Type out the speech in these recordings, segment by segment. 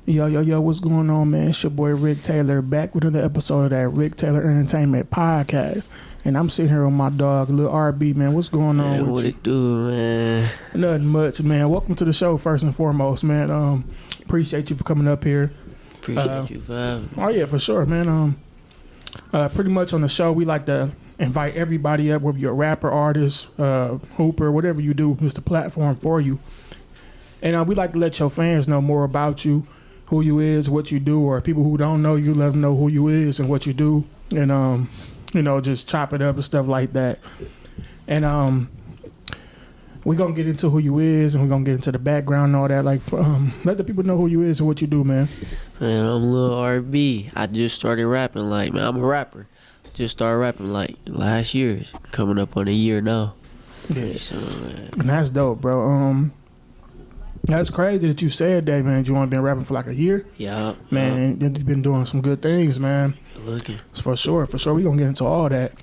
Yo, what's going on, man? It's your boy Rick Taylor back with another episode of that Rick Taylor Entertainment Podcast. And I'm sitting here with my dog, Lil RB, man. What's going on with what you? it do, man? Nothing much, man. Welcome to the show, first and foremost, man. Appreciate you for coming up here. Appreciate you for having me. Oh, yeah, for sure, man. Pretty much on the show, we like to invite everybody up, whether you're a rapper, artist, hooper, whatever you do, it's the platform for you. And we like to let your fans know more about you, who you is, what you do, or people who don't know you, let them know who you is and what you do, and just chop it up and stuff like that. And we're gonna get into who you is, and we're gonna get into the background and all that. Like, let the people know who you is and what you do, man. Man, I'm Lil RB. I just started rapping. Like, man, I'm a rapper. Just started rapping like last year. Coming up on a year now. Yeah, So, man. and that's dope, bro. That's crazy that you said that, man. You only been rapping for like a year, Yeah, man. You've been doing some good things, man. looking. For sure. We gonna get into all that,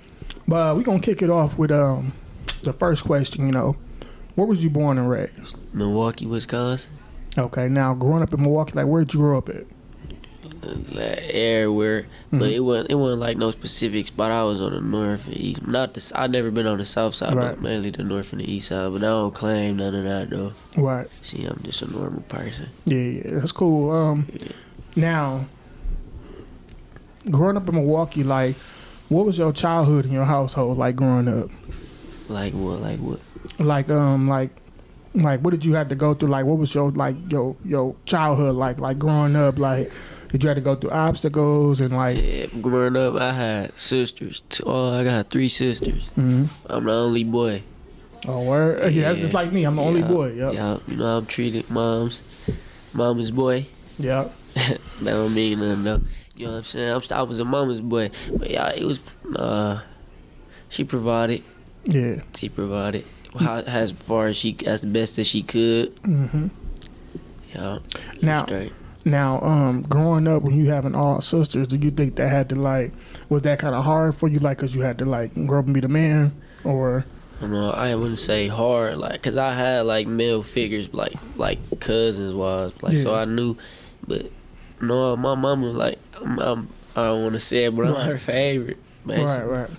but we gonna kick it off with the first question. You know, where was you born and raised? Milwaukee, Wisconsin. Okay, now growing up in Milwaukee, like where'd you grow up at? Like, everywhere, but it wasn't like no specific spot. I was on the north and east. I never been on the south side, Right. but mainly the north and the east side. But I don't claim none of that though. Right. See, I'm just a normal person. Yeah, that's cool. Now, growing up in Milwaukee, like, what was your childhood in your household like growing up? Like what? Like what did you have to go through? Like, what was your childhood like growing up? Like, did you have to go through obstacles and like? Yeah, growing up, I had sisters. I got 3 sisters. Mm-hmm. I'm the only boy. Oh, word? Yeah, that's just like me. I'm the only boy. Yep. Yeah, you know, I'm treated mama's boy. Yep. That don't mean nothing though. You know what I'm saying? I was a mama's boy. But yeah, it was, she provided. Yeah. She provided. As far as as the best as she could. Mm-hmm. Yeah. Now, growing up when you having all sisters, do you think that had to like, was that kind of hard for you, like, cause you had to like grow up and be the man, or? I wouldn't say hard, like, cause I had like male figures, like cousins was, like, so I knew, but no, my mama was like, I don't want to say it, but I'm her favorite. Basically. Right.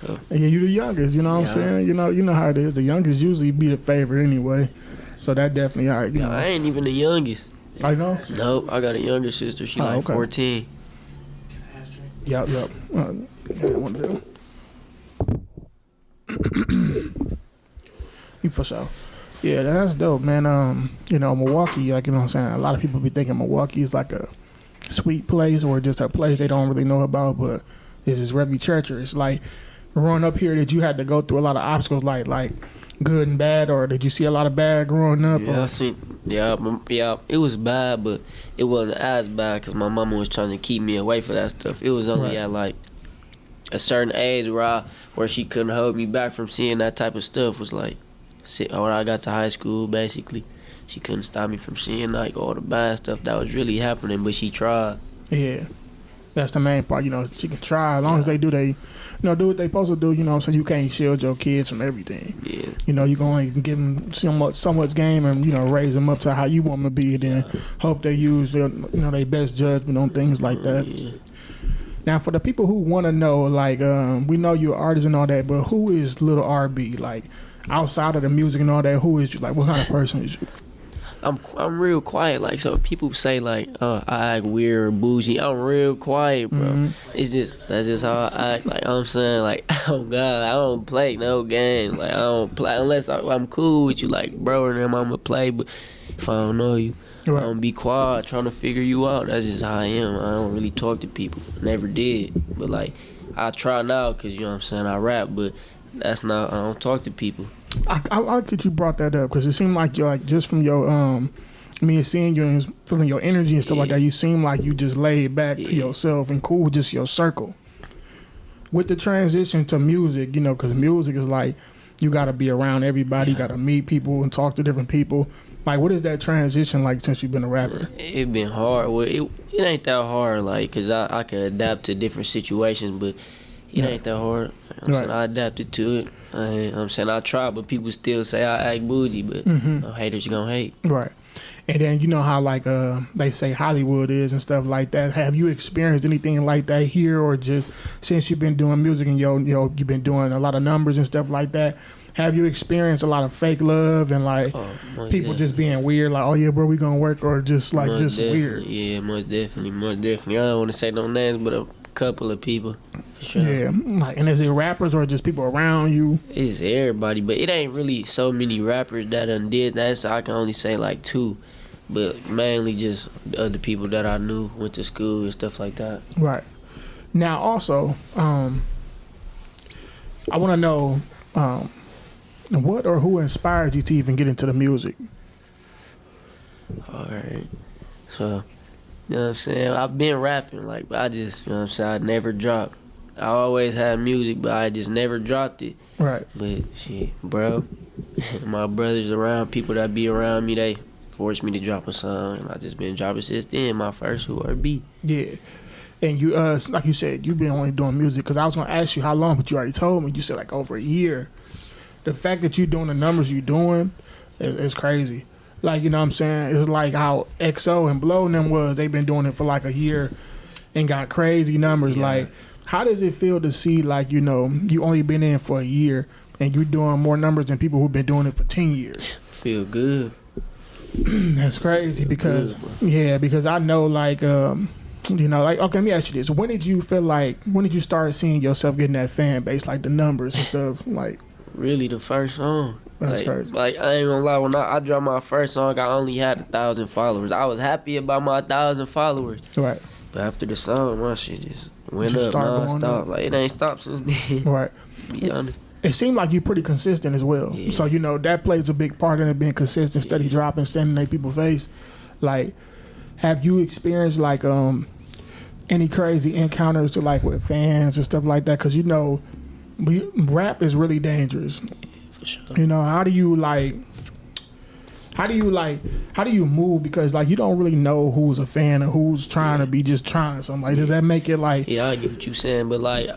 So. Yeah, you the youngest, you know what I'm saying? You know how it is. The youngest usually be the favorite anyway, so that definitely, you know. I ain't even the youngest. I know. Nope, I got a younger sister. She like okay. 14. Yep. One of them. You for sure. Yeah, that's dope, man. Milwaukee, like, you know what I'm saying? A lot of people be thinking Milwaukee is like a sweet place or just a place they don't really know about, but it's just very treacherous. Like, growing up here, did you have to go through a lot of obstacles, like good and bad, or did you see a lot of bad growing up? Yeah, it was bad, but it wasn't as bad because my mama was trying to keep me away from that stuff. It was only at like a certain age where she couldn't hold me back from seeing that type of stuff. Was like when I got to high school, basically, she couldn't stop me from seeing like all the bad stuff that was really happening, but she tried. Yeah. That's the main part, she can try as long as they do do what they supposed to do, so you can't shield your kids from everything. Yeah. You can only give them so much game and, raise them up to how you want them to be, and then hope they use their, their best judgment on things like that. Yeah. Now, for the people who want to know, like, we know you're an artist and all that, but who is Lil RB? Like, outside of the music and all that, who is you? Like, what kind of person is you? I'm real quiet, like, so people say like, I act weird or bougie. I'm real quiet, bro. Mm-hmm. That's just how I act. Like, I'm saying, like, oh God, I don't play no games. Like, I don't play unless I'm cool with you, like, bro, and them I'ma play. But if I don't know you, right, I'm gonna be quiet, trying to figure you out. That's just how I am. I don't really talk to people. Never did, but like, I try now because you know what I'm saying. I rap, but that's not. I don't talk to people. I like that you brought that up because it seemed like you're like just from your me and seeing you and feeling your energy and stuff like that. You seem like you just laid back to yourself and cool with just your circle. With the transition to music, because music is like you got to be around everybody, you got to meet people and talk to different people. Like, what is that transition like since you've been a rapper? It been hard. Well, it ain't that hard, like, because I can adapt to different situations, but it ain't that hard. I adapted to it. I'm saying I try, but people still say I act bougie, but no haters gonna hate. Right. And then you know how like they say Hollywood is and stuff like that. Have you experienced anything like that here, or just since you've been doing music and you've been doing a lot of numbers and stuff like that? Have you experienced a lot of fake love and like people just being weird, like, oh yeah, bro, we gonna work, or just like Most just definitely. weird? Yeah, most definitely. I don't want to say no names, but a couple of people for sure. Yeah, like, and is it rappers or just people around you? It's everybody, but it ain't really so many rappers that done did that, so I can only say like 2. But mainly just other people that I knew, went to school and stuff like that. Right. Now, also, I want to know what or who inspired you to even get into the music? Alright. So, you know what I'm saying? I've been rapping, like, but I just, you know what I'm saying? I never dropped. I always had music, but I just never dropped it. Right. But, shit, bro, my brothers around, people that be around me, they forced me to drop a song, and I just been dropping since then. My first 1LilRb. Yeah. And you, like you said, you've been only doing music, because I was going to ask you how long, but you already told me. You said like over a year. The fact that you're doing the numbers you're doing is crazy. Like, you know what I'm saying? It's like how XO and Blow and them was. They've been doing it for like a year and got crazy numbers. Yeah. Like, how does it feel to see, like, you know, you only been in for a year and you're doing more numbers than people who've been doing it for 10 years? Feel good. That's crazy because, because I know, like, you know, like, okay, let me ask you this. When did you start seeing yourself getting that fan base, like the numbers and stuff? Like, really, the first song. That's crazy. Like, I ain't gonna lie, when I dropped my first song, I only had 1,000 followers. I was happy about my 1,000 followers. Right. But after the song, my shit just went Just up non-stop. Like, it ain't stopped since then. Right. Be honest. It seemed like you're pretty consistent as well. Yeah. So, you know, that plays a big part in it, being consistent, steady dropping, standing in people's face. Like, have you experienced, like, any crazy encounters to, like, with fans and stuff like that? Because, you know, rap is really dangerous. For sure. You know, how do you move? Because, like, you don't really know who's a fan or who's trying to be just trying something. Like, does that make it like... Yeah, I get what you saying, but, like,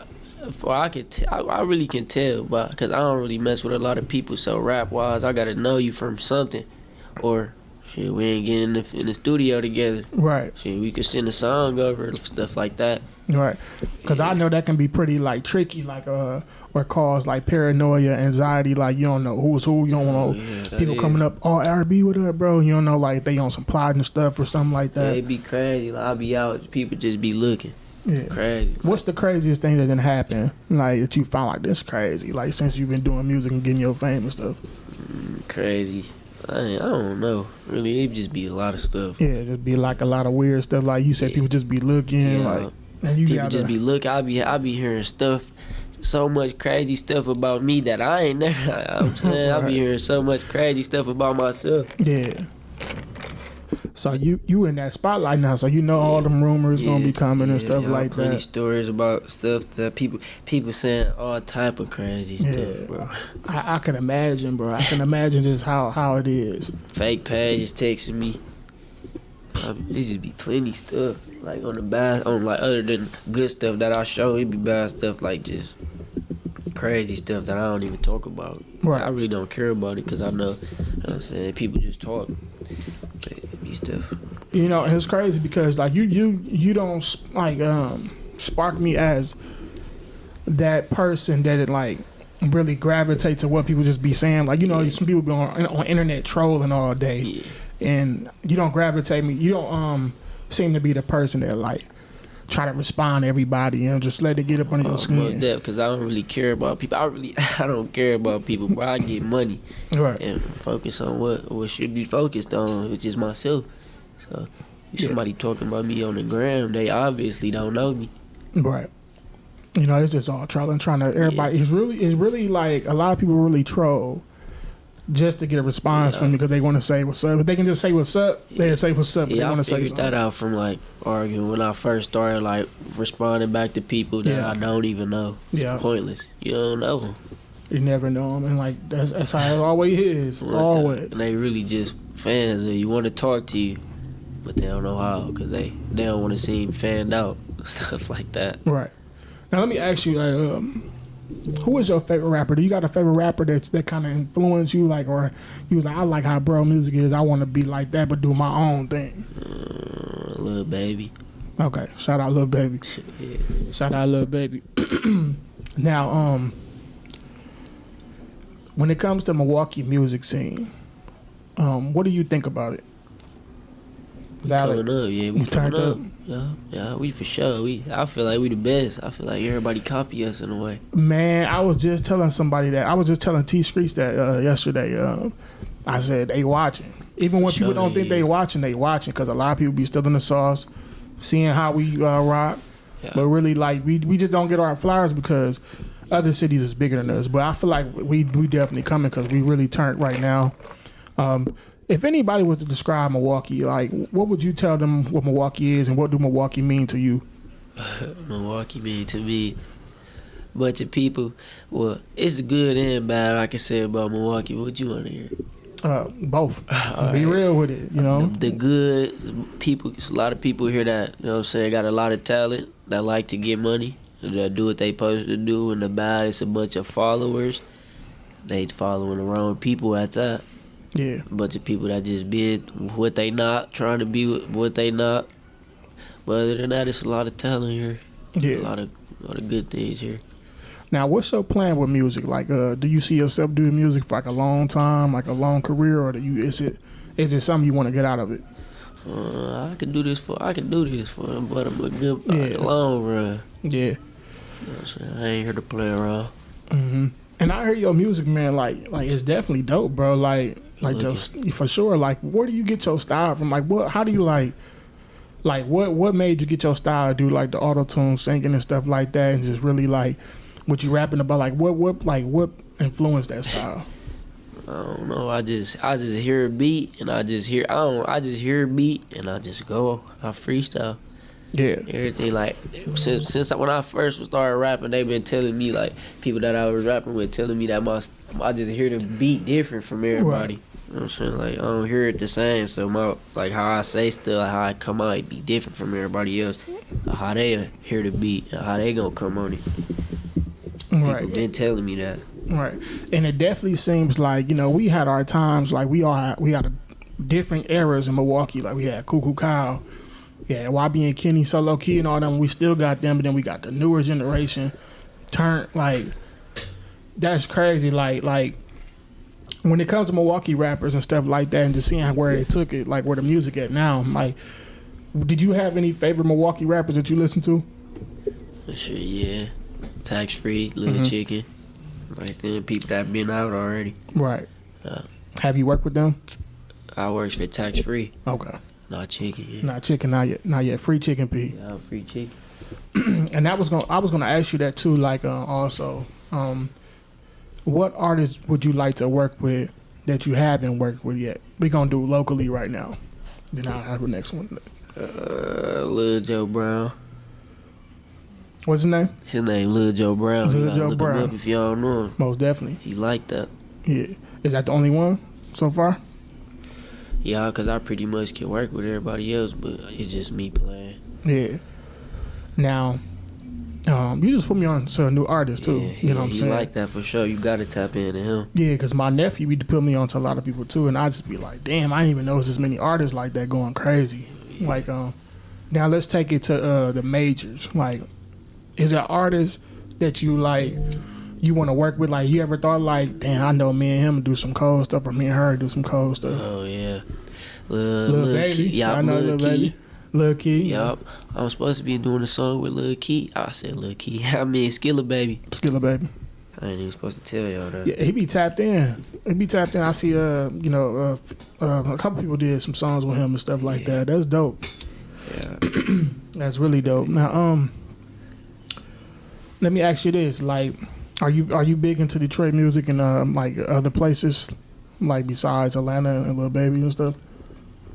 I really can tell, because I don't really mess with a lot of people. So rap-wise, I got to know you from something. Or, shit, we ain't getting in the studio together. Right. Shit, we could send a song over, stuff like that. Right, because I know that can be pretty like tricky, like or cause like paranoia, anxiety. Like, you don't know who's who. You don't know people coming up. Oh, RB, what up, bro? You don't know, like, they on some plot and stuff or something like that. Yeah, it be crazy. Like, I'll be out, people just be looking. Yeah, crazy. What's the craziest thing that didn't happen? Like, that you found like this crazy? Like, since you've been doing music and getting your fame and stuff. Crazy. I don't know. Really, it just be a lot of stuff. Yeah, just be like a lot of weird stuff. Like you said, people just be looking. Yeah. Like, and you people just be looking. I be hearing stuff, so much crazy stuff about me that I ain't never. I'm saying I be hearing so much crazy stuff about myself. Yeah. So you in that spotlight now, so you know all them rumors gonna be coming and stuff like plenty that. Stories about stuff that people saying all type of crazy stuff, bro. I can imagine, bro. I can imagine just how it is. Fake pages texting me. It just be plenty stuff. Like on the bad, on like other than good stuff that I show, it be bad stuff like just crazy stuff that I don't even talk about. Right. I really don't care about it because I know, you know what I'm saying, people just talk. It be stuff. You know, and it's crazy because like you don't like spark me as that person that it like really gravitate to what people just be saying. Like, you know, some people be on internet trolling all day, and you don't gravitate me. You don't seem to be the person that like try to respond to everybody and just let it get up under your skin. Because I don't really care about people. I don't care about people, bro. I get money, right, and focus on what should be focused on, which is myself. So if somebody talking about me on the gram, they obviously don't know me. Right. You know, it's just all trolling, trying to everybody. It's really like a lot of people really troll just to get a response from me because they want to say what's up. If they can just say what's up, they'll say what's up. They want to say something. I figured that out from like arguing when I first started like responding back to people that I don't even know. Yeah, it's pointless. You don't know them. You never know them, and like that's how it always is. Always. And they really just fans of you, want to talk to you, but they don't know how because they don't want to seem fanned out, stuff like that. Right. Now let me ask you, Who is your favorite rapper? Do you got a favorite rapper that kind of influenced you, like, or you was like, I like how bro music is. I want to be like that, but do my own thing. Lil Baby. Okay, shout out Lil Baby. Yeah. Shout out Lil Baby. Now, when it comes to Milwaukee music scene, what do you think about it? Coming up, yeah, we turned coming up. up. Yeah, we for sure. I feel like we the best. I feel like everybody copy us in a way. Man, I was just telling somebody that. I was just telling T Streets that yesterday. I said they watching. Even when people don't think they watching because a lot of people be still in the sauce, seeing how we rock. Yeah. But really, like, we just don't get our flowers because other cities is bigger than us. But I feel like we definitely coming because we really turned right now. If anybody was to describe Milwaukee, like, what would you tell them what Milwaukee is and what do Milwaukee mean to you? Milwaukee mean to me, bunch of people. Well, it's good and bad. I can say about Milwaukee. What you want to hear? Both. Right. Be real with it, you know. The good people. It's a lot of people here that, you know what I'm saying, got a lot of talent that like to get money, that do what they supposed to do. And the bad, it's a bunch of followers. They following the wrong people at that. Yeah. A bunch of people that just be what they not, trying to be what they not. But other than that, it's a lot of talent here. Yeah. A lot of good things here. Now, what's your plan with music? Like, do you see yourself doing music for like a long time, like a long career, or is it something you want to get out of it? I can do this for, but I'm a good long run. Yeah. You know what I'm saying? I ain't here to play around. Mm-hmm. And I hear your music, man. Like it's definitely dope, bro. Like for sure. Like, where do you get your style from? Like, what? How do you like what made you get your style to do like the auto tune singing and stuff like that, and just really like what you rapping about? Like, what influenced that style? I don't know. I just hear a beat and I just hear a beat and I just go. I freestyle. Yeah. Everything, like, since when I first started rapping, they been telling me, like, people that I was rapping with telling me that I just hear the beat different from everybody. Right. You know what I'm saying? Like, I don't hear it the same, so like how I say stuff, like how I come out, it be different from everybody else. How they hear the beat, how they gonna come on it. Right. People been telling me that. Right. And it definitely seems like, you know, we had our times, like we had different eras in Milwaukee. Like we had Cuckoo Kyle. Yeah, YB and Kenny, Solo Key and all them, we still got them, but then we got the newer generation. Like, that's crazy. Like, when it comes to Milwaukee rappers and stuff like that and just seeing where they took it, like where the music at now, like, did you have any favorite Milwaukee rappers that you listen to? Sure, yeah. Tax Free, Little Chicken. Like them people that been out already. Right. Have you worked with them? I works for Tax Free. Okay. Not chicken. Yeah. Not chicken. Not yet. Free Chicken P. Yeah, free chicken. And I was gonna ask you that too. Like, also, what artists would you like to work with that you haven't worked with yet? We gonna do locally right now. Then I'll have the next one. Lil Joe Brown. What's his name? His name Lil Joe Brown. Lil Joe Brown. Him up if y'all know him. Most definitely. He like that. Yeah. Is that the only one so far? Yeah, because I pretty much can work with everybody else, but it's just me playing. Yeah. Now, you just put me on to a new artist, too. Yeah, you know what I'm saying? He like that for sure. You got to tap into him. Yeah, because my nephew, he put me on to a lot of people, too, and I just be like, damn, I didn't even know there's this many artists like that going crazy. Yeah. Like, now let's take it to the majors. Like, is there artists that you, like, you want to work with? Like, you ever thought, like, damn, I know me and him do some cold stuff, or me and her do some cold stuff? Oh, yeah. Lil Baby. Yup, I know Lil Baby. Lil Key. Yup. I'm supposed to be doing a song with Lil Key. I said Lil Key. I mean Skilla Baby. Skilla Baby. I ain't even supposed to tell y'all that. Yeah, he be tapped in. I see, a couple people did some songs with him and stuff like that. That's dope. Yeah. That's really dope. Now, let me ask you this: like, are you big into Detroit music and like other places, like besides Atlanta and Lil Baby and stuff?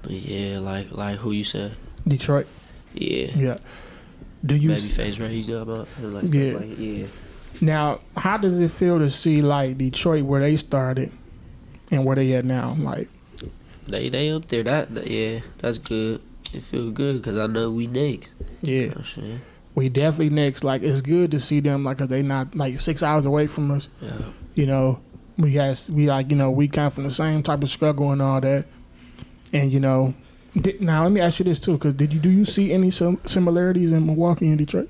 Yeah, like who you said? Detroit. Yeah. Yeah. Do you Babyface, right? You know about like yeah. Stuff like, yeah. Now, how does it feel to see like Detroit where they started and where they at now? Like, they up there. Yeah, that's good. It feel good because I know we next. Yeah. You know what I'm saying? we definitely next. Like, it's good to see them, like, 'cause they not like 6 hours away from us. Yeah. You know, we like, you know, we come from the same type of struggle and all that. And you know, now let me ask you this too, because do you see any similarities in Milwaukee and Detroit?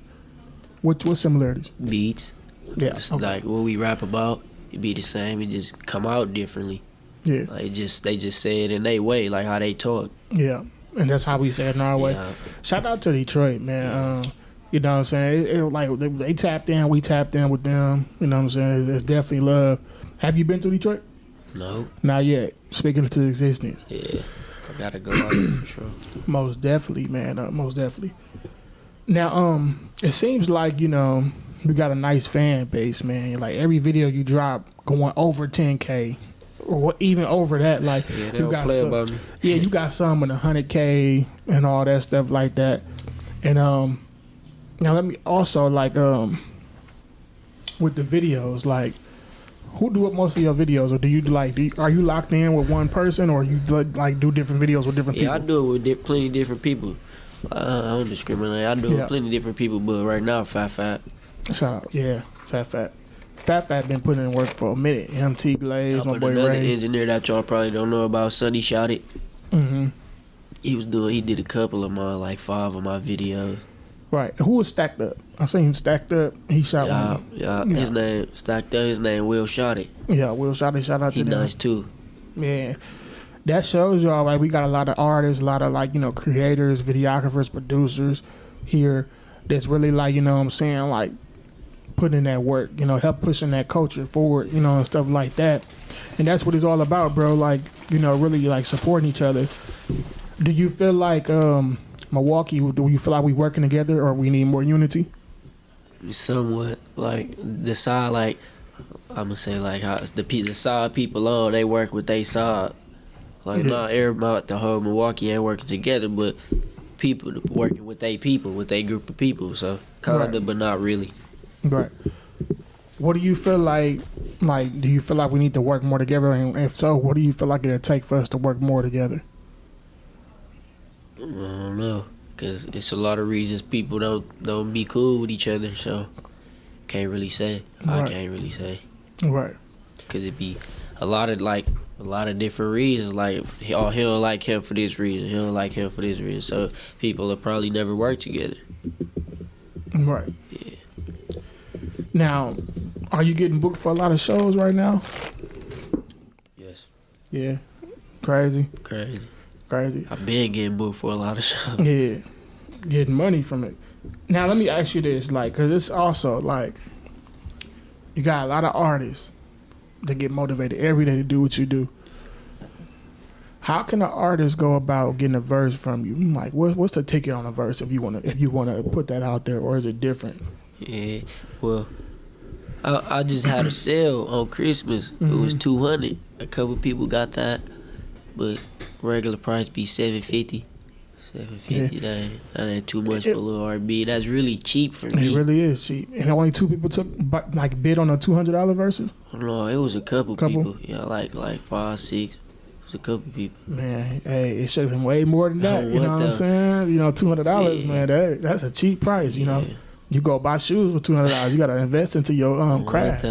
What similarities? Beats. Yeah, It's okay. like what we rap about, it be the same. It just come out differently. Yeah, Like they just say it in their way, like how they talk. yeah, and that's how we say it in our way. Yeah. Shout out to Detroit, man. You know what I'm saying? Like they tapped in, we tapped in with them. You know what I'm saying? There's definitely love. Have you been to Detroit? No. Not yet. Speaking to existence. Yeah. I gotta go out there for sure. Most definitely, man. Most definitely. Now, it seems like, you know, we got a nice fan base, man. Like every video you drop going over 10K, or even over that. Like Yeah, they you don't got play some, about me. yeah, you got some in 100K and all that stuff like that. And now let me also like with the videos, like who do most of your videos, or do you like? Are you locked in with one person, or you like do different videos with different people? Yeah, I do it with plenty of different people. I don't discriminate. I do it with plenty of different people, but right now, Fat. Shout out, yeah, Fat been putting in work for a minute. MT Glaze, my But boy another Ray. engineer that y'all probably don't know about, Sonny Shot It. Mm-hmm. He did a couple of my, like 5 of my videos. Right. Who was Stacked Up? I seen him Stacked Up. He shot one. Yeah. His name Stacked Up. His name Will Shot It. Yeah, Will Shout It. Shout out He to them. nice too. Yeah. That shows y'all, like, we got a lot of artists, a lot of, like, you know, creators, videographers, producers here that's really, like, you know what I'm saying, like, putting in that work, you know, help pushing that culture forward, you know, and stuff like that. And that's what it's all about, bro. Like, you know, really, like, supporting each other. Do you feel like, Milwaukee, do you feel like we working together, or we need more unity? Somewhat like the side, like I'm gonna say, like how the side people on, they work with they side. Like not everybody, the whole Milwaukee ain't working together, but people working with they people, with they group of people. So kinda, but not really. Right. What do you feel like? Like, do you feel like we need to work more together? And if so, what do you feel like it'll take for us to work more together? I don't know, cause it's a lot of reasons people don't be cool with each other. So can't really say. Right. I can't really say. Right. Cause it be a lot of different reasons. Like he don't like him for this reason. He don't like him for this reason. So people will probably never work together. Right. Yeah. Now, are you getting booked for a lot of shows right now? Yes. Yeah. Crazy. I've been getting booked for a lot of shows. Yeah. Getting money from it. Now, let me ask you this, like, because it's also, like, you got a lot of artists that get motivated every day to do what you do. How can an artist go about getting a verse from you? Like, what's the ticket on a verse if you wanna put that out there, or is it different? Yeah. Well, I just had a sale on Christmas. It was $200. A couple people got that, but regular price be $750. $750. That ain't too much for Lil RB. That's really cheap for me. It really is cheap. And only 2 people bid on a $200 verses? No, it was a couple people. Yeah, like 5, 6. It was a couple people. Man, hey, it should have been way more than that. Oh, You know what I'm saying? You know, $200, Yeah. man, that's a cheap price, you know. You go buy shoes for $200. You got to invest into your craft.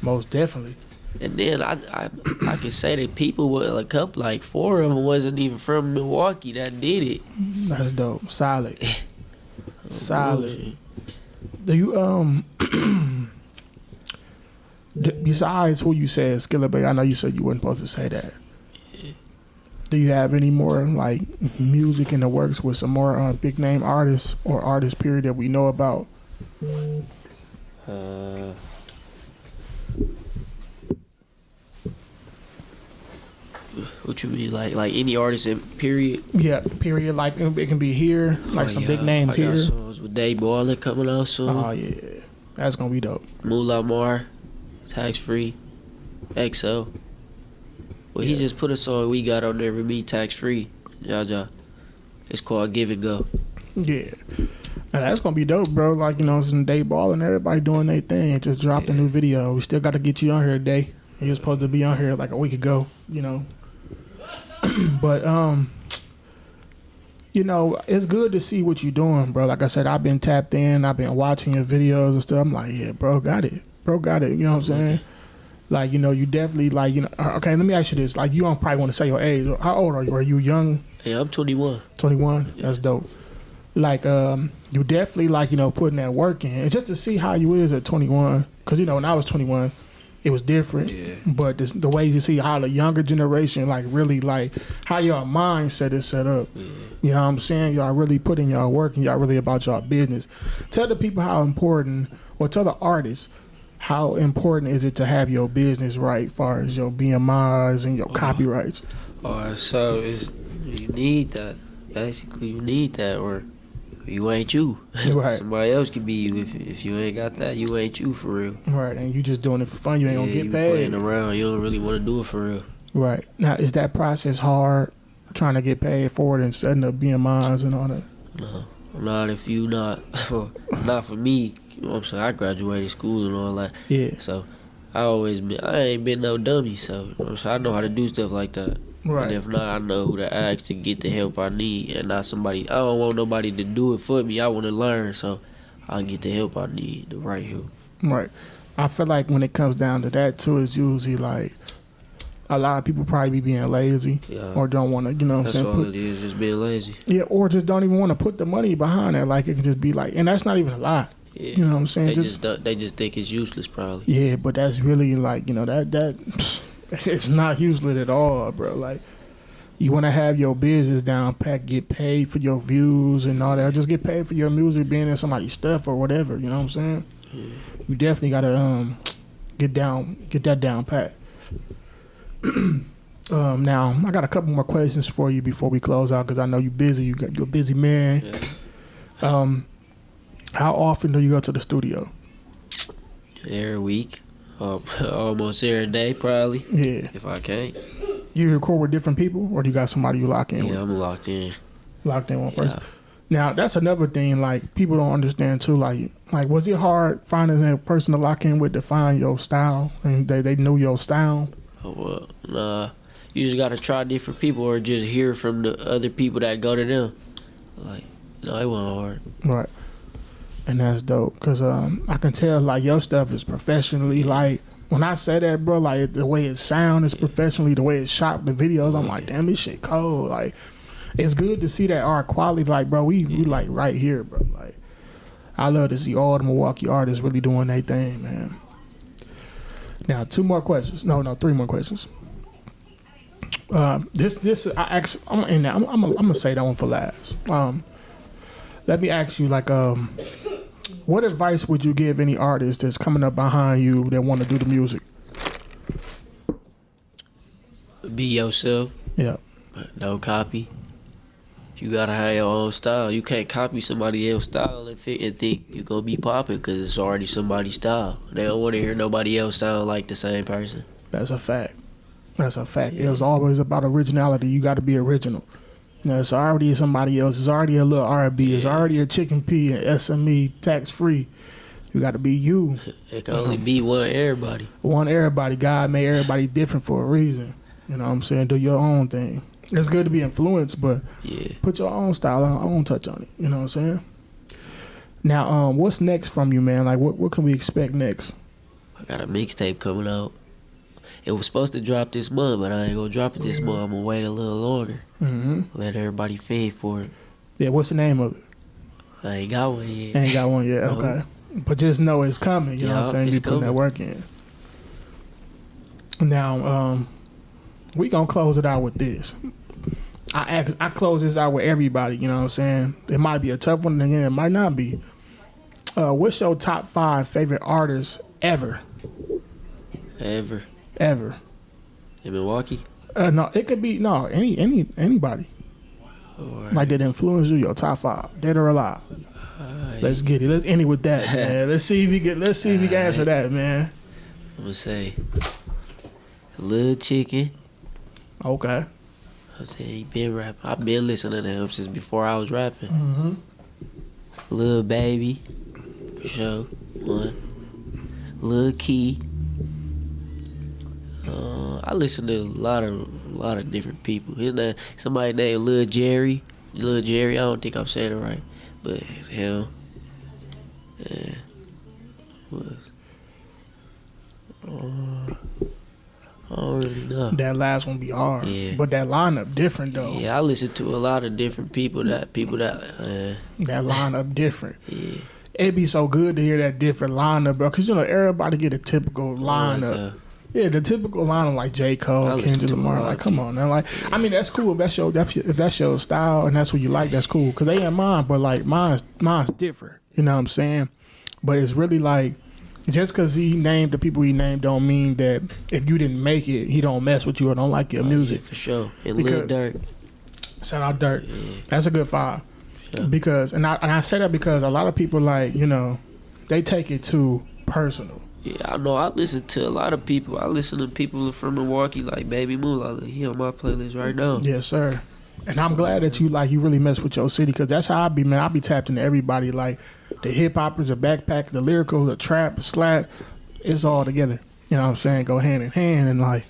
Most definitely. And then I could say that people were a couple, like 4 of them wasn't even from Milwaukee that did it. That's dope. Solid. Solid. Bullshit. Do you besides who you said, Skilla Baby, I know you said you weren't supposed to say that. Do you have any more like music in the works with some more big name artists or artists period that we know about? What you mean, like any artist in period? Yeah, period. Like it can be here, like some big names I here. got songs with Dave Baller coming out soon. Oh yeah, that's gonna be dope. Moolah Mar, Tax Free, XO. Well, he just put a song we got on there with me, Tax Free, Jaja. It's called Give and Go. Yeah. Now that's gonna be dope, bro. Like, you know, it's in Day Ball and everybody doing their thing. Just dropped a new video. We still got to get you on here today. You was supposed to be on here like a week ago, you know. But you know, it's good to see what you're doing, bro. Like I said, I've been tapped in. I've been watching your videos and stuff. I'm like, yeah, bro, got it. Bro, got it. You know what I'm saying? Like, you know, you definitely, like, you know, okay, let me ask you this. Like, you don't probably want to say your age. How old are you? Are you young? Yeah, I'm 21. 21? Yeah. That's dope. Like, you definitely, like, you know, putting that work in. It's just to see how you is at 21. Because, you know, when I was 21, it was different. Yeah. But the way you see how the younger generation, like, really, like, how your mindset is set up. Yeah. You know what I'm saying? Y'all really putting y'all work and y'all really about y'all business. Tell the people how important, or tell the artists, how important is it to have your business right as far as your BMIs and your copyrights? Alright, so you need that. Basically, you need that, or you ain't you. Right. Somebody else could be you. If you ain't got that, you ain't you for real. Right, and you just doing it for fun. You ain't gonna get you paid. Playing around, you don't really want to do it for real. Right. Now, is that process hard, trying to get paid for it and setting up BMIs and all that? No, not if you not. Not for me. You know what I'm saying? I graduated school and all that. Yeah. So I ain't been no dummy. So, you know what I'm saying? I know how to do stuff like that. Right. And if not, I know who to ask to get the help I need, and not somebody. I don't want nobody to do it for me. I want to learn, so I'll get the help I need, the right help. Right. I feel like when it comes down to that too, it's usually like a lot of people probably be being lazy, Yeah. or don't want to, you know what I'm That's saying? all it is, just being lazy. Yeah, or just don't even want to put the money behind it. Like, it can just be like, and that's not even a lie. Yeah. You know what I'm saying? They just think it's useless, probably. Yeah, but that's really like, you know, that it's not useless at all, bro. Like, you want to have your business down pat, get paid for your views and all that. Just get paid for your music being in somebody's stuff or whatever. You know what I'm saying? Yeah. You definitely gotta get that down pat. Now I got a couple more questions for you before we close out, because I know you're busy. You're a busy man. Yeah. How often do you go to the studio? Every week, almost every day, probably. Yeah. If I can't. You record with different people, or do you got somebody you lock in with? Yeah, I'm locked in. Locked in one person. Yeah. Now that's another thing. Like, people don't understand too. Like was it hard finding a person to lock in with to find your style, and they knew your style? Oh, well, nah. You just gotta try different people, or just hear from the other people that go to them. Like, no, it wasn't hard. Right. And that's dope, cause I can tell like your stuff is professionally. Like, when I say that, bro, like the way it sound is professionally, the way it's shot, the videos, I'm like, damn, this shit cold. Like, it's good to see that art quality. Like, bro, we like right here, bro. Like, I love to see all the Milwaukee artists really doing their thing, man. Now, 2 more questions. No, 3 more questions. I'm gonna say that one for last. Let me ask you, like, what advice would you give any artist that's coming up behind you that want to do the music? Be yourself. Yeah. But no copy. You gotta have your own style. You can't copy somebody else's style and think you're gonna be popping, because it's already somebody's style. They don't want to hear nobody else sound like the same person. That's a fact. That's a fact. Yeah. It was always about originality. You got to be original. You know, it's already somebody else. It's already a Lil RB. It's already a Chicken P and SME tax free. You got to be you. It can only be one everybody. 1LilRb. God made everybody different for a reason. You know what I'm saying? Do your own thing. It's good to be influenced, but put your own style, own touch on it. You know what I'm saying? Now, what's next from you, man? Like, what can we expect next? I got a mixtape coming out. It was supposed to drop this month, but I ain't gonna drop it this month. I'm gonna wait a little longer. Mm-hmm. Let everybody feed for it. Yeah, what's the name of it? I ain't got one yet. Ain't got one yet. No. Okay. But just know it's coming. You know what I'm saying? it's Be putting that coming. work in. Now, we gonna close it out with this. I close this out with everybody. You know what I'm saying? It might be a tough one, and again, it might not be. What's your top 5 favorite artists ever? Ever. In Milwaukee? No, it could be anybody. Right. Like, that influence you. Your top 5, dead or alive. Let's get it. Let's end it with that, man. Let's see if we can answer that, man. I'm gonna say Lil Chicken. Okay. I'm saying he been rapping. I've been listening to him since before I was rapping. Mm-hmm. Lil Baby, for sure. 1. Lil Key. I listen to a lot of different people. His name, somebody named Lil Jerry. Lil Jerry. I don't think I'm saying it right, but it's him. And was I don't really know. That last one be hard. Yeah. But that lineup different though. Yeah, I listen to a lot of different people that That lineup different. yeah. It'd be so good to hear that different lineup, bro. Cause you know everybody get a typical lineup. Yeah, the typical lineup like J. Cole, Kendrick Lamar. Like, come on now. Like, I mean, that's cool. If that's your style and that's what you like, that's cool. Cause they ain't mine, but like mine's different. You know what I'm saying? But it's really like, just cause he named the people he named don't mean that if you didn't make it, he don't mess with you or don't like your music. Yeah, for sure. And Lil Durk. Shout out Durk. Yeah. That's a good vibe. Sure. Because and I say that because a lot of people like, you know, they take it too personal. Yeah, I know. I listen to a lot of people. I listen to people from Milwaukee like Baby Moolah. He on my playlist right now. Yes, sir. And I'm glad that you really mess with your city, because that's how I be, man. I be tapped into everybody, like the hip hoppers, the backpack, the lyrical, the trap, the slap. It's all together. You know what I'm saying? Go hand in hand, and like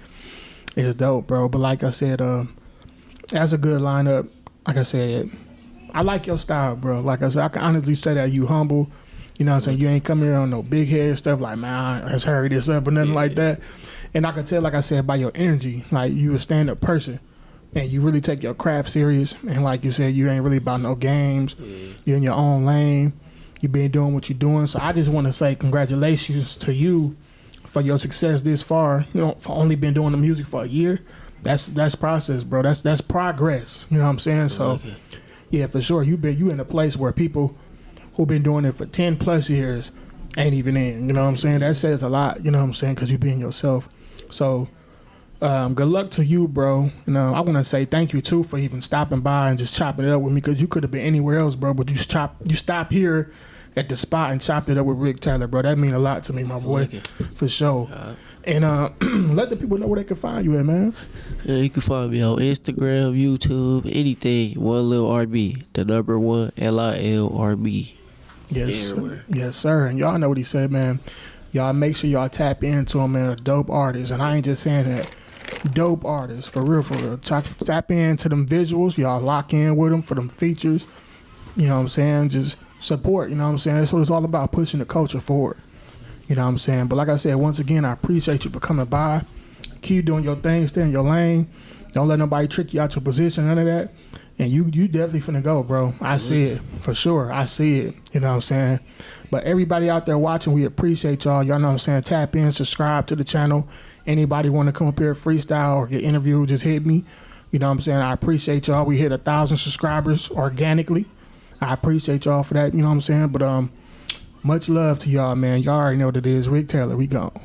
it's dope, bro. But like I said, that's a good lineup. Like I said, I like your style, bro. Like I said, I can honestly say that you humble. You know what I'm saying? You ain't come here on no big head stuff like, man, let's hurry this up or nothing like that. And I can tell, like I said, by your energy, like you a stand-up person. And you really take your craft serious. And like you said, you ain't really about no games. You're in your own lane. You been doing what you're doing. So I just want to say congratulations to you for your success this far. You know, for only been doing the music for a year. That's process, bro. That's progress. You know what I'm saying? So yeah, for sure. You in a place where people who been doing it for 10 plus years ain't even in. You know what I'm saying? That says a lot. You know what I'm saying? Because you being yourself. So good luck to you, bro. You know, I want to say thank you too for even stopping by and just chopping it up with me, because you could have been anywhere else, bro. But you stopped here at the spot and chopped it up with Rick Taylor, bro. That mean a lot to me, my boy, for sure. And let the people know where they can find you at, man. Yeah, you can find me on Instagram, YouTube, anything. 1LilRb, the number 1LilRb. Yes, everywhere. Yes, sir. And y'all know what he said, man. Y'all make sure y'all tap into him, man. A dope artist, and I ain't just saying that. Dope artist, for real, for real. Tap into them visuals. Y'all lock in with them for them features. You know what I'm saying? Just support. You know what I'm saying? That's what it's all about, pushing the culture forward. You know what I'm saying? But like I said, once again, I appreciate you for coming by. Keep doing your thing. Stay in your lane. Don't let nobody trick you out your position, none of that. And you definitely finna go, bro. I see it. For sure. I see it. You know what I'm saying? But everybody out there watching, we appreciate y'all. Y'all know what I'm saying? Tap in, subscribe to the channel. Anybody want to come up here freestyle or get interviewed, just hit me. You know what I'm saying? I appreciate y'all. We hit 1,000 subscribers organically. I appreciate y'all for that. You know what I'm saying? But much love to y'all, man. Y'all already know what it is. Rick Taylor, we gone.